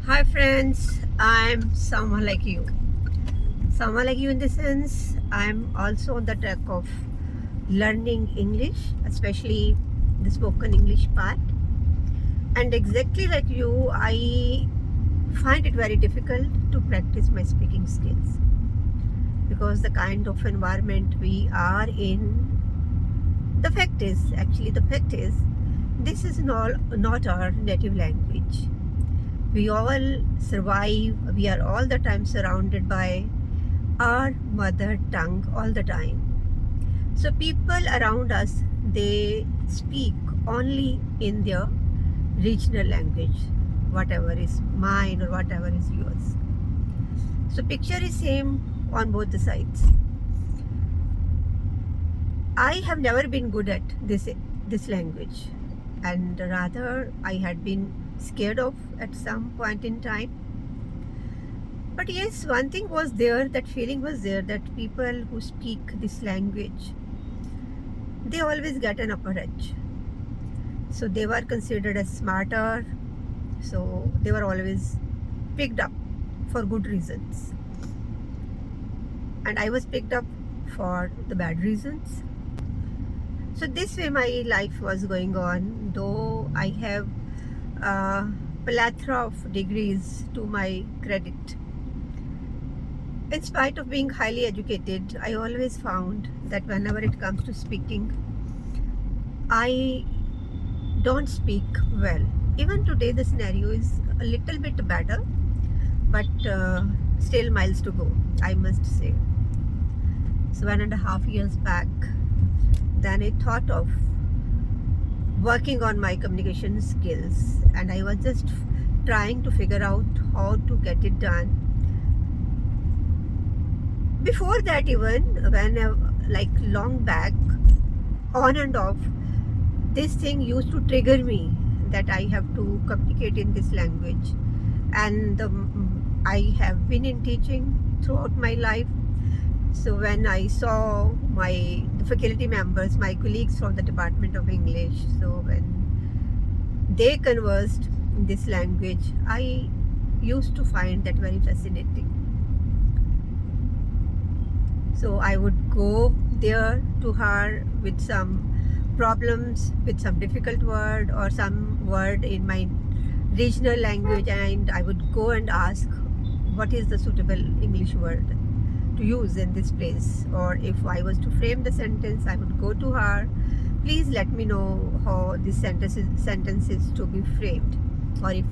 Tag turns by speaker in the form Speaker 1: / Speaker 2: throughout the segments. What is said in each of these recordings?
Speaker 1: Hi friends, I'm someone like you. Someone like you in the sense I'm also on the track of learning English, especially the spoken English part. And exactly like you, I find it very difficult to practice my speaking skills because the kind of environment we are in, the fact is, this is not our native language. We all survive, we are all the time surrounded by our mother tongue all the time. So people around us, they speak only in their regional language, whatever is mine or whatever is yours. So picture is same on both the sides. I have never been good at this language, and rather I had been scared of at some point in time. But yes, one thing was there, that feeling was there, that people who speak this language, they always get an upper edge. So they were considered as smarter, so they were always picked up for good reasons. And I was picked up for the bad reasons. So this way my life was going on, though I have a plethora of degrees to my credit. In spite of being highly educated, I always found that whenever it comes to speaking, I don't speak well. Even today, the scenario is a little bit better, but still miles to go, I must say. So 1.5 years back, then I thought of working on my communication skills, and I was just trying to figure out how to get it done. Before that, even when like long back, on and off, this thing used to trigger me that I have to communicate in this language. And I have been in teaching throughout my life. So when I saw the faculty members, my colleagues from the Department of English, so when they conversed in this language, I used to find that very fascinating. So I would go there to her with some problems, with some difficult word or some word in my regional language, and I would go and ask what is the suitable English word to use in this place. Or if I was to frame the sentence, I would go to her, please let me know how this sentence is to be framed. Or if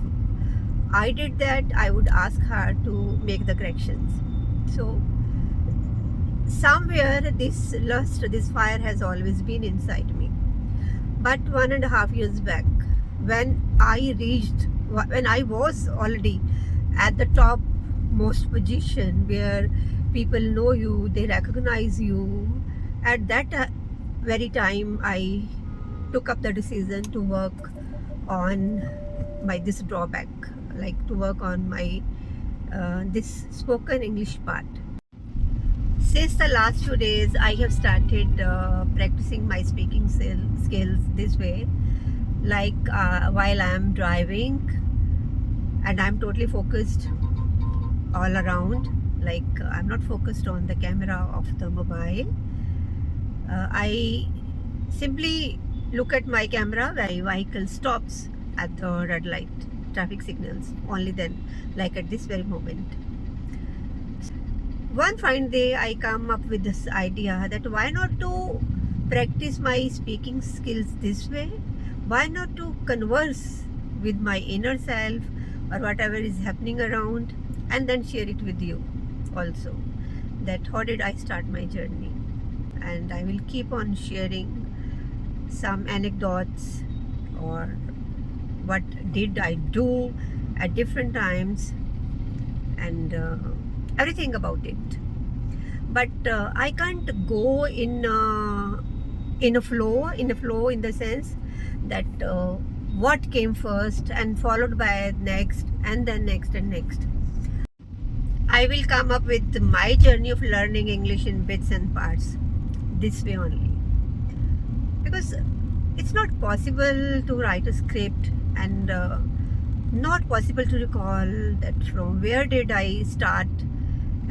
Speaker 1: I did that, I would ask her to make the corrections. So somewhere this lust, this fire has always been inside me. But 1.5 years back, when I was already at the top most position where people know you, they recognize you, at that very time I took up the decision to work on this drawback, like to work on my this spoken English part. Since the last few days, I have started practicing my speaking skills this way. Like while I am driving and I'm totally focused all around, like I'm not focused on the camera of the mobile. I simply look at my camera when my vehicle stops at the red light traffic signals, only then, like at this very moment. One fine day I come up with this idea that why not to practice my speaking skills this way? Why not to converse with my inner self or whatever is happening around, and then share it with you also, that how did I start my journey. And I will keep on sharing some anecdotes or what did I do at different times, and everything about it. But I can't go in a flow in the sense that what came first and followed by next and then next and next. I will come up with my journey of learning English in bits and parts this way only, because it's not possible to write a script and not possible to recall that from where did I start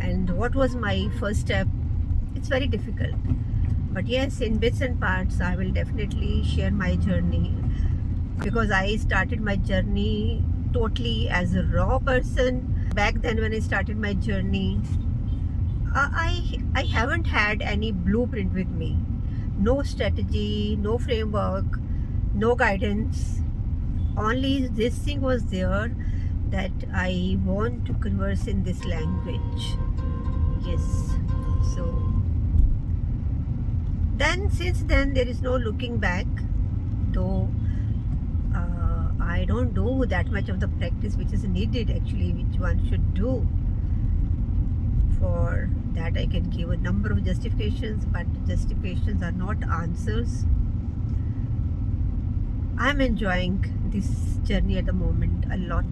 Speaker 1: and what was my first step. It's very difficult. But yes, in bits and parts, I will definitely share my journey, because I started my journey totally as a raw person. Back then, when I started my journey, I haven't had any blueprint with me. No strategy, no framework, no guidance. Only this thing was there, that I want to converse in this language. Yes. So then, since then, there is no looking back. Though I don't do that much of the practice which is needed, actually, which one should do. For that, I can give a number of justifications, but justifications are not answers. I'm enjoying this journey at the moment a lot.